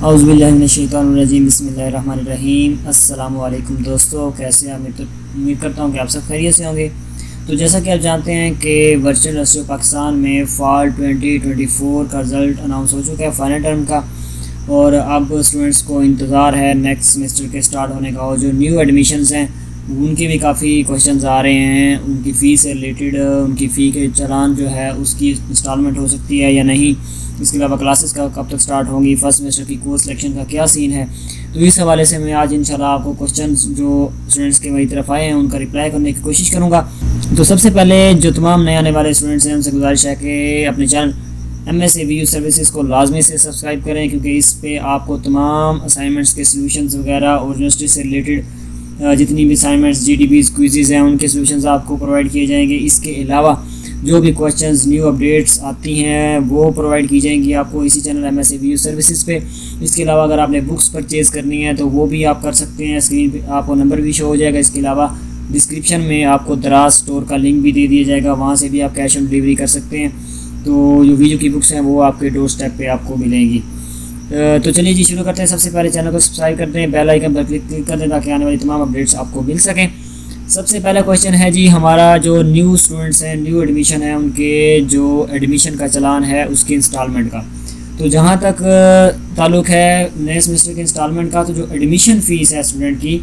اعوذ باللہ من الشیطان الرجیم، بسم اللہ الرحمن الرحیم۔ السلام علیکم دوستو، کیسے ہیں؟ امید کرتا ہوں کہ آپ سب خیریت سے ہوں گے۔ تو جیسا کہ آپ جانتے ہیں کہ ورچوئل یونیورسٹی آف پاکستان میں فال 2024 کا رزلٹ اناؤنس ہو چکا ہے فائنل ٹرم کا، اور اب اسٹوڈنٹس کو انتظار ہے نیکسٹ سیمسٹر کے سٹارٹ ہونے کا۔ اور جو نیو ایڈمیشنز ہیں ان کے بھی کافی کوشچنز آ رہے ہیں، ان کی فی سے ریلیٹڈ، ان کی فی کے چلان جو ہے اس کی انسٹالمنٹ ہو سکتی ہے یا نہیں، اس کے علاوہ کلاسز کا کب تک سٹارٹ ہوں گی، فرسٹ سیمسٹر کی کورس سلیکشن کا کیا سین ہے۔ تو اس حوالے سے میں آج انشاءاللہ آپ کو کوشچنز جو اسٹوڈنٹس کے میری طرف آئے ہیں ان کا رپلائی کرنے کی کوشش کروں گا۔ تو سب سے پہلے جو تمام نئے آنے والے اسٹوڈنٹس ہیں ان سے گزارش ہے کہ اپنے چینل MSc سروسز کو لازمی سے سبسکرائب کریں، کیونکہ اس پہ آپ کو تمام اسائنمنٹس کے سلوشنز وغیرہ اور یونیورسٹی سے ریلیٹڈ جتنی بھی اسائنمنٹس GDBs کوئزز ہیں ان کے سلوشنز آپ کو پرووائڈ کیے جائیں گے۔ اس کے علاوہ جو بھی کویشچنز نیو اپڈیٹس آتی ہیں وہ پرووائڈ کی جائیں گی آپ کو اسی چینل MSc سروسز پہ۔ اس کے علاوہ اگر آپ نے بکس پرچیز کرنی ہے تو وہ بھی آپ کر سکتے ہیں، اسکرین پہ آپ کو نمبر بھی شو ہو جائے گا۔ اس کے علاوہ ڈسکرپشن میں آپ کو دراز اسٹور کا لنک بھی دے دیا جائے گا، وہاں سے بھی آپ کیش آن ڈلیوری کر سکتے ہیں۔ تو جو ویڈیو کی بکس ہیں وہ آپ کے ڈور اسٹیپ پہ آپ کو ملیں گی۔ تو چلیے جی شروع کرتے ہیں۔ سب سے پہلے چینل کو سبسکرائب کر دیں، بیل آئیکن پر کلک کر دیں تاکہ آنے والی تمام اپڈیٹس آپ کو مل سکیں۔ سب سے پہلا کویشچن ہے جی ہمارا جو نیو اسٹوڈنٹس ہیں، نیو ایڈمیشن ہے، ان کے جو ایڈمیشن کا چلان ہے اس کی انسٹالمنٹ کا۔ تو جہاں تک تعلق ہے نئے سیمسٹر کے انسٹالمنٹ کا، تو جو ایڈمیشن فیس ہے اسٹوڈنٹ کی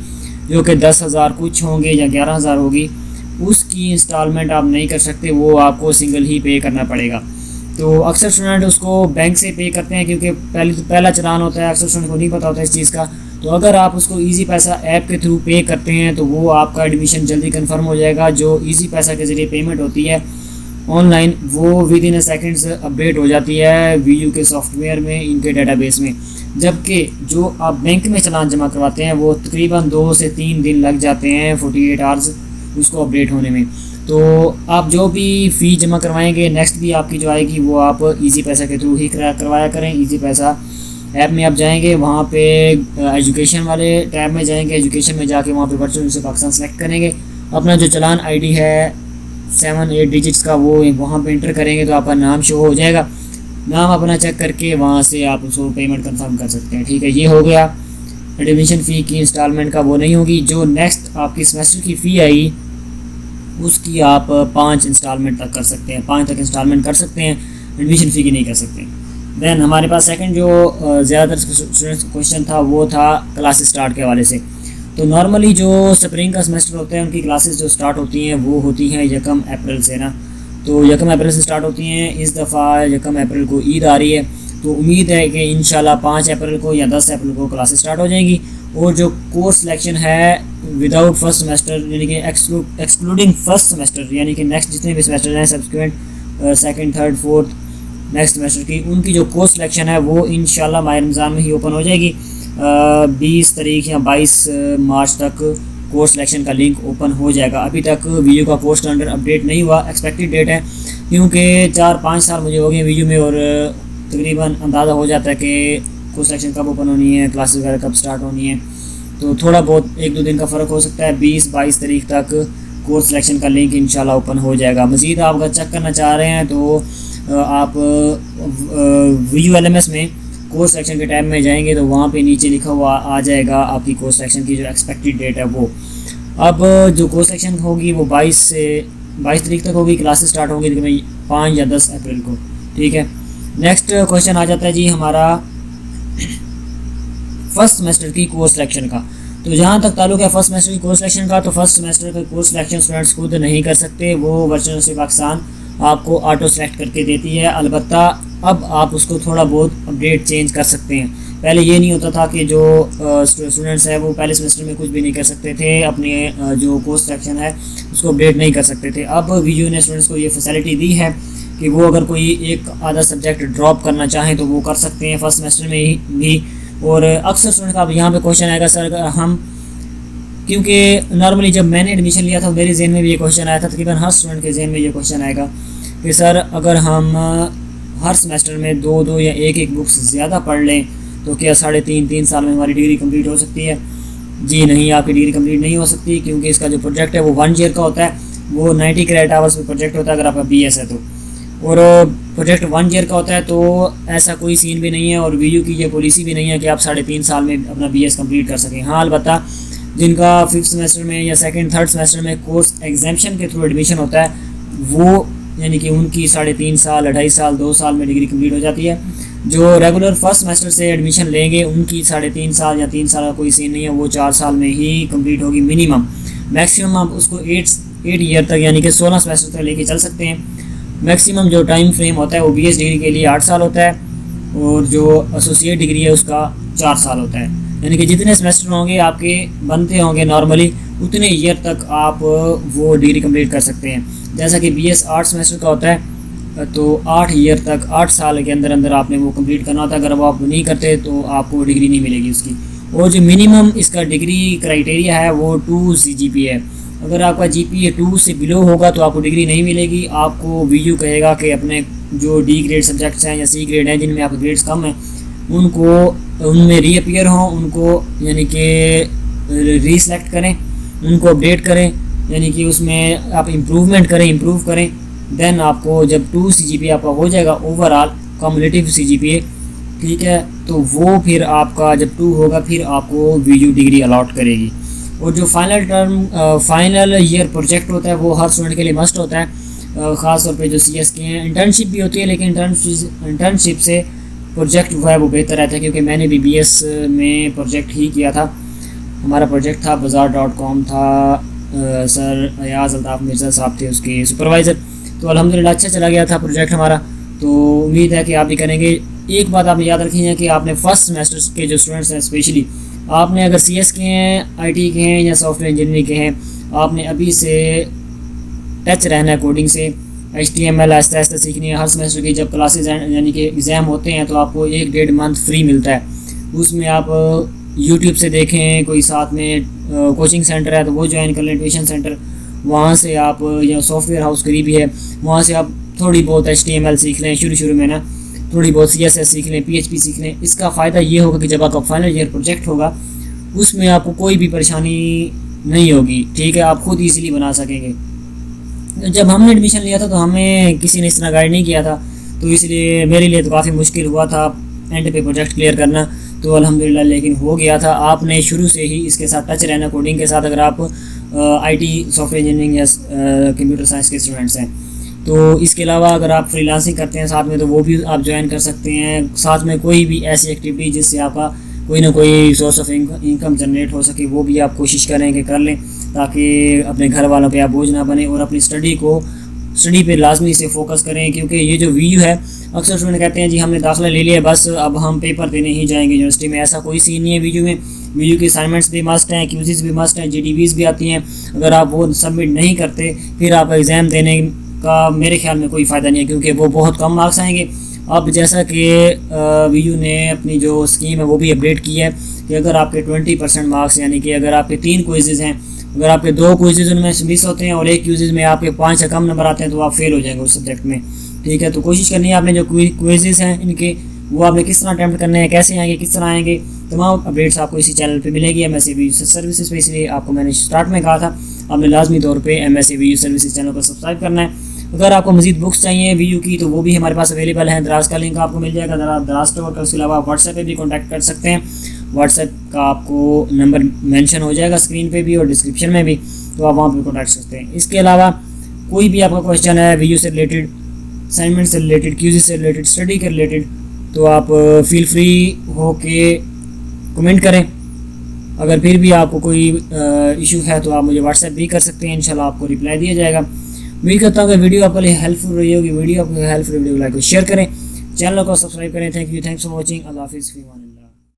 جو کہ 10,000 کچھ ہوں گے یا 11,000 ہوگی، اس کی انسٹالمنٹ آپ نہیں کر سکتے، وہ آپ کو سنگل ہی پے کرنا پڑے گا۔ تو اکثر اسٹوڈنٹ اس کو بینک سے پے کرتے ہیں کیونکہ پہلا چلان ہوتا ہے، اکثر اسٹوڈنٹ کو نہیں پتہ ہوتا اس چیز کا۔ تو اگر آپ اس کو ایزی پیسہ ایپ کے تھرو پے کرتے ہیں تو وہ آپ کا ایڈمیشن جلدی کنفرم ہو جائے گا۔ جو ایزی پیسہ کے ذریعے پیمنٹ ہوتی ہے آن لائن، وہ ود ان سیکنڈز اپڈیٹ ہو جاتی ہے VU کے سافٹ ویئر میں، ان کے ڈیٹا بیس میں، جبکہ جو آپ بینک میں چلان جمع کرواتے ہیں وہ تقریباً 2 سے 3 دن لگ جاتے ہیں، 48 آورز اس کو اپڈیٹ ہونے میں۔ تو آپ جو بھی فی جمع کروائیں گے نیکسٹ بھی آپ کی جو آئے گی وہ آپ ایزی پیسہ کے تھرو ہی کروایا کریں۔ ایزی پیسہ ایپ میں آپ جائیں گے، وہاں پہ ایجوکیشن والے ٹیب میں جائیں گے، ایجوکیشن میں جا کے وہاں پہ ورچوئل یونیورسٹی پاکستان سلیکٹ کریں گے، اپنا جو چلان ID ہے 7-8 ڈیجٹس کا وہ وہاں پہ انٹر کریں گے تو آپ کا نام شو ہو جائے گا۔ نام اپنا چیک کر کے وہاں سے آپ اس کو پیمنٹ کنفرم کر سکتے ہیں۔ ٹھیک ہے، یہ ہو گیا ایڈمیشن فی کی انسٹالمنٹ کا، وہ نہیں ہوگی۔ جو نیکسٹ آپ کی سیمسٹر کی فی آئی اس کی آپ 5 انسٹالمنٹ تک کر سکتے ہیں، 5 تک انسٹالمنٹ کر سکتے ہیں، ایڈمیشن فی کی نہیں کر سکتے۔ دین ہمارے پاس سیکنڈ جو زیادہ تر اسٹوڈنٹس کا کویشچن تھا وہ تھا کلاس اسٹارٹ کے حوالے سے۔ تو نارملی جو سپرنگ کا سیمسٹر ہوتا ہے ان کی کلاسز جو اسٹارٹ ہوتی ہیں وہ ہوتی ہیں 1 اپریل سے نا، تو 1 اپریل سے اسٹارٹ ہوتی ہیں۔ اس دفعہ 1 اپریل کو عید آ رہی ہے، تو امید ہے کہ انشاءاللہ 5 اپریل کو یا 10 اپریل کو کلاسز اسٹارٹ ہو جائیں گی۔ اور جو کورس سلیکشن ہے وداؤٹ فرسٹ سیمسٹر، یعنی کہ ایکسکلوڈنگ فرسٹ سیمسٹر، یعنی کہ نیکسٹ جتنے بھی سیمسٹر ہیں subsequent second third fourth next semester کی، ان کی جو کورس سلیکشن ہے وہ انشاءاللہ ماہ رمضان میں ہی اوپن ہو جائے گی۔ 20 تاریخ یا 22 مارچ تک کورس سلیکشن کا لنک اوپن ہو جائے گا۔ ابھی تک VU کا کورس کیلنڈر اپڈیٹ نہیں ہوا، ایکسپیکٹڈ ڈیٹ ہے، کیونکہ 4-5 سال مجھے ہو گئے VU میں، اور تقریباً اندازہ ہو جاتا ہے کہ کورس سلیکشن کب اوپن ہونی ہے، کلاسز وغیرہ کب سٹارٹ ہونی ہے۔ تو تھوڑا بہت 1-2 دن کا فرق ہو سکتا ہے، 20-22 تاریخ تک کورس سلیکشن کا لنک انشاءاللہ اوپن ہو جائے گا۔ مزید آپ اگر چیک کرنا چاہ رہے ہیں تو آپ VU LMS میں کورس سلیکشن کے ٹائم میں جائیں گے تو وہاں پہ نیچے لکھا ہوا آ جائے گا آپ کی کورس سلیکشن کی جو ایکسپیکٹڈ ڈیٹ ہے وہ۔ اب جو کورس سلیکشن ہوگی وہ 22 تاریخ تک ہوگی، کلاسز سٹارٹ ہوگی تقریباً 5 یا 10 اپریل کو۔ ٹھیک ہے، نیکسٹ کویشچن آ جاتا ہے جی ہمارا فرسٹ سیمسٹر کی کورس سلیکشن کا۔ تو جہاں تک تعلق ہے فرسٹ سیمسٹر کی کورس سلیکشن کا، تو فرسٹ سیمسٹر کا کورس سلیکشن اسٹوڈنٹس خود نہیں کر سکتے، وہ ورچوئل یونیورسٹی پاکستان آپ کو آٹو سلیکٹ کر کے دیتی ہے۔ البتہ اب آپ اس کو تھوڑا بہت اپڈیٹ چینج کر سکتے ہیں۔ پہلے یہ نہیں ہوتا تھا کہ جو اسٹوڈنٹس ہیں وہ پہلے سیمسٹر میں کچھ بھی نہیں کر سکتے تھے، اپنے جو کورس سلیکشن ہے اس کو اپڈیٹ نہیں کر سکتے تھے۔ اب VU نے اسٹوڈنٹس کو یہ فیسلٹی دی ہے کہ وہ اگر کوئی ایک آدھا سبجیکٹ ڈراپ کرنا چاہیں تو وہ کر سکتے ہیں فرسٹ سیمسٹر میں ہی۔ اور اکثر اسٹوڈنٹ کا اب یہاں پہ کویشچن آئے گا سر اگر ہم، کیونکہ نارملی جب میں نے ایڈمیشن لیا تھا میرے ذہن میں بھی یہ کویشچن آیا تھا، تقریباً ہر اسٹوڈنٹ کے ذہن میں یہ کویشچن آئے گا کہ سر اگر ہم ہر سیمسٹر میں 2 یا 1 بکس زیادہ پڑھ لیں تو کیا 3.5 سال میں ہماری ڈگری کمپلیٹ ہو سکتی ہے؟ جی نہیں، آپ کی ڈگری کمپلیٹ نہیں ہو سکتی، کیونکہ اس کا جو پروجیکٹ ہے وہ 1 ایئر کا ہوتا ہے، وہ 90 کریڈٹ آورس پہ پروجیکٹ ہوتا ہے اگر آپ کا BS ہے تو۔ اور پروجیکٹ 1 ایئر کا ہوتا ہے تو ایسا کوئی سین بھی نہیں ہے اور وی یو کی یہ پالیسی بھی نہیں ہے کہ آپ 3.5 سال میں اپنا بی ایس کمپلیٹ کر سکیں. ہاں البتہ جن کا 5th سیمسٹر میں یا 2nd 3rd سیمسٹر میں کورس ایگزامشن کے تھرو ایڈمیشن ہوتا ہے وہ یعنی کہ ان کی 3.5 سال 2.5 سال 2 سال میں ڈگری کمپلیٹ ہو جاتی ہے. جو ریگولر 1st سیمسٹر سے ایڈمیشن لیں گے ان کی 3.5 سال یا 3 سال کا کوئی سین نہیں ہے, وہ 4 سال میں ہی کمپلیٹ ہوگی منیمم. میکسیمم آپ اس کو 8 ایئر تک یعنی کہ 16 سیمسٹر تک لے کے چل سکتے ہیں. میکسیمم جو ٹائم فریم ہوتا ہے وہ بی ایس ڈگری کے لیے 8 سال ہوتا ہے اور جو ایسوسیٹ ڈگری ہے اس کا 4 سال ہوتا ہے. یعنی کہ جتنے سیمسٹر ہوں گے آپ کے بنتے ہوں گے نارملی اتنے ایئر تک آپ وہ ڈگری کمپلیٹ کر سکتے ہیں. جیسا کہ بی ایس 8 سیمسٹر کا ہوتا ہے تو 8 ایئر تک 8 سال کے اندر اندر آپ نے وہ کمپلیٹ کرنا ہوتا ہے. اگر وہ آپ نہیں کرتے تو آپ کو ڈگری نہیں ملے گی اس کی. اور جو منیمم اس کا ڈگری کرائٹیریا ہے وہ 2 CGPA ہے. اگر آپ کا GPA 2 سے بلو ہوگا تو آپ کو ڈگری نہیں ملے گی. آپ کو وی یو کہے گا کہ اپنے جو D گریڈ سبجیکٹس ہیں یا C گریڈ ہیں جن میں آپ کے گریڈس کم ہیں ان میں ری اپیئر ہوں, ان کو یعنی کہ ری سلیکٹ کریں, ان کو اپڈیٹ کریں, یعنی کہ اس میں آپ امپروو کریں. دین آپ کو جب 2 CGPA آپ کا ہو جائے گا اوور آل کمولیٹیو CGPA, ٹھیک ہے, تو وہ پھر آپ کا جب 2 ہوگا پھر آپ کو وی یو ڈگری الاٹ کرے گی. اور جو فائنل ایئر پروجیکٹ ہوتا ہے وہ ہر اسٹوڈنٹ کے لیے مسٹ ہوتا ہے, خاص طور پہ جو CS کے ہیں. انٹرنشپ بھی ہوتی ہے لیکن انٹرنشپ سے پروجیکٹ جو ہے وہ بہتر رہتا ہے, کیونکہ میں نے بھی BS میں پروجیکٹ ہی کیا تھا. ہمارا پروجیکٹ تھا bazaar.com تھا, سر ایاز الطاف مرزا صاحب تھے اس کے سپروائزر. تو الحمدللہ اچھا چلا گیا تھا پروجیکٹ ہمارا. تو امید ہے کہ آپ بھی کریں گے. ایک بات آپ نے یاد رکھی ہے کہ آپ نے 1st سیمسٹر کے جو اسٹوڈنٹس ہیں اسپیشلی آپ نے اگر CS کے ہیں, IT کے ہیں یا سافٹ ویئر انجینئرنگ کے ہیں, آپ نے ابھی سے ٹچ رہنا ہے کوڈنگ سے. HTML آہستہ آہستہ سیکھنی ہے. ہر سیمسٹر کی جب کلاسز یعنی کہ ایگزام ہوتے ہیں تو آپ کو 1-1.5 منتھ فری ملتا ہے. اس میں آپ YouTube سے دیکھیں, کوئی ساتھ میں کوچنگ سینٹر ہے تو وہ جوائن کر لیں, ٹیوشن سینٹر, وہاں سے آپ یا سافٹ ویئر ہاؤس قریبی ہے وہاں سے آپ تھوڑی بہت HTML سیکھ لیں شروع میں نا, تھوڑی بہت CSS سیکھ لیں, PHP سیکھ لیں. اس کا فائدہ یہ ہوگا کہ جب آپ کا فائنل ایئر پروجیکٹ ہوگا اس میں آپ کو کوئی بھی پریشانی نہیں ہوگی, ٹھیک ہے, آپ خود ایزیلی بنا سکیں گے. جب ہم نے ایڈمیشن لیا تھا تو ہمیں کسی نے اس طرح گائیڈ نہیں کیا تھا, تو اس لیے میرے لیے تو کافی مشکل ہوا تھا اینڈ پہ پروجیکٹ کلیئر کرنا. تو الحمدللہ لیکن ہو گیا تھا. آپ نے شروع سے ہی اس کے ساتھ ٹچ رہنا کوڈنگ کے ساتھ, اگر آپ IT سافٹ ویئر انجینئرنگ یا کمپیوٹر سائنس کے اسٹوڈنٹس ہیں. تو اس کے علاوہ اگر آپ فری لانسنگ کرتے ہیں ساتھ میں تو وہ بھی آپ جوائن کر سکتے ہیں. ساتھ میں کوئی بھی ایسی ایکٹیویٹی جس سے آپ کا کوئی نہ کوئی سورس آف انکم جنریٹ ہو سکے وہ بھی آپ کوشش کریں کہ کر لیں, تاکہ اپنے گھر والوں پہ آپ بوجھ نہ بنے. اور اپنی اسٹڈی پہ لازمی سے فوکس کریں, کیونکہ یہ جو وی یو ہے اکثر اسٹوڈنٹ کہتے ہیں جی ہم نے داخلہ لے لیا بس اب ہم پیپر دینے ہی جائیں گے یونیورسٹی میں. ایسا کوئی سین نہیں ہے وی یو میں. وی یو کی اسائنمنٹس بھی مسٹ ہیں, کیوزز بھی مسٹ ہیں, GDBs بھی آتی ہیں. اگر آپ وہ سبمٹ نہیں کرتے پھر آپ ایگزام دینے کا میرے خیال میں کوئی فائدہ نہیں ہے, کیونکہ وہ بہت کم مارکس آئیں گے. اب جیسا کہ وی یو نے اپنی جو اسکیم ہے وہ بھی اپڈیٹ کی ہے کہ اگر آپ کے 20% مارکس یعنی کہ اگر آپ کے 3 کوئزز ہیں, اگر آپ کے 2 کوئزز ان میں سے مس ہوتے ہیں اور 1 کوئزز میں آپ کے 5 سے کم نمبر آتے ہیں تو آپ فیل ہو جائیں گے اس سبجیکٹ میں, ٹھیک ہے. تو کوشش کرنی ہے آپ نے جو کوئزز ہیں ان کے وہ آپ نے کس طرح اٹیمپٹ کرنے ہیں, کیسے آئیں گے, کس طرح آئیں گے, تمام اپڈیٹس آپ کو اسی چینل پہ ملے گی MSc سروسز پہ. اس لیے آپ کو میں نے اسٹارٹ میں کہا تھا آپ نے لازمی طور پہ MSc سروسز چینل کو سبسکرائب کرنا ہے. اگر آپ کو مزید بکس چاہیے وی یو کی تو وہ بھی ہمارے پاس اویلیبل ہیں. دراز کا لنک آپ کو مل جائے گا دراز اسٹور کا. اس کے علاوہ آپ واٹس ایپ پہ بھی کانٹیکٹ کر سکتے ہیں. واٹس ایپ کا آپ کو نمبر مینشن ہو جائے گا اسکرین پہ بھی اور ڈسکرپشن میں بھی, تو آپ وہاں پہ کانٹیکٹ سکتے ہیں. اس کے علاوہ کوئی بھی آپ کا کویشچن ہے وی یو سے ریلیٹڈ, اسائنمنٹ سے ریلیٹڈ, کیوزی سے ریلیٹڈ, اسٹڈی کے ریلیٹڈ, تو آپ فیل فری ہو کے کمنٹ کریں. اگر پھر بھی آپ کو کوئی ایشو ہے تو آپ مجھے واٹس ایپ بھی کر سکتے ہیں, انشاءاللہ آپ کو رپلائی دیا جائے گا. امید کرتا ہوں کہ ویڈیو آپ کے لیے ہیلپ فل رہی ہوگی. ویڈیو آپ کو ہیلپ فل ویڈیو لائک اور شیئر کریں, چینل کو سبسکرائب کریں. Thank you, thanks for watching. اللہ حافظ.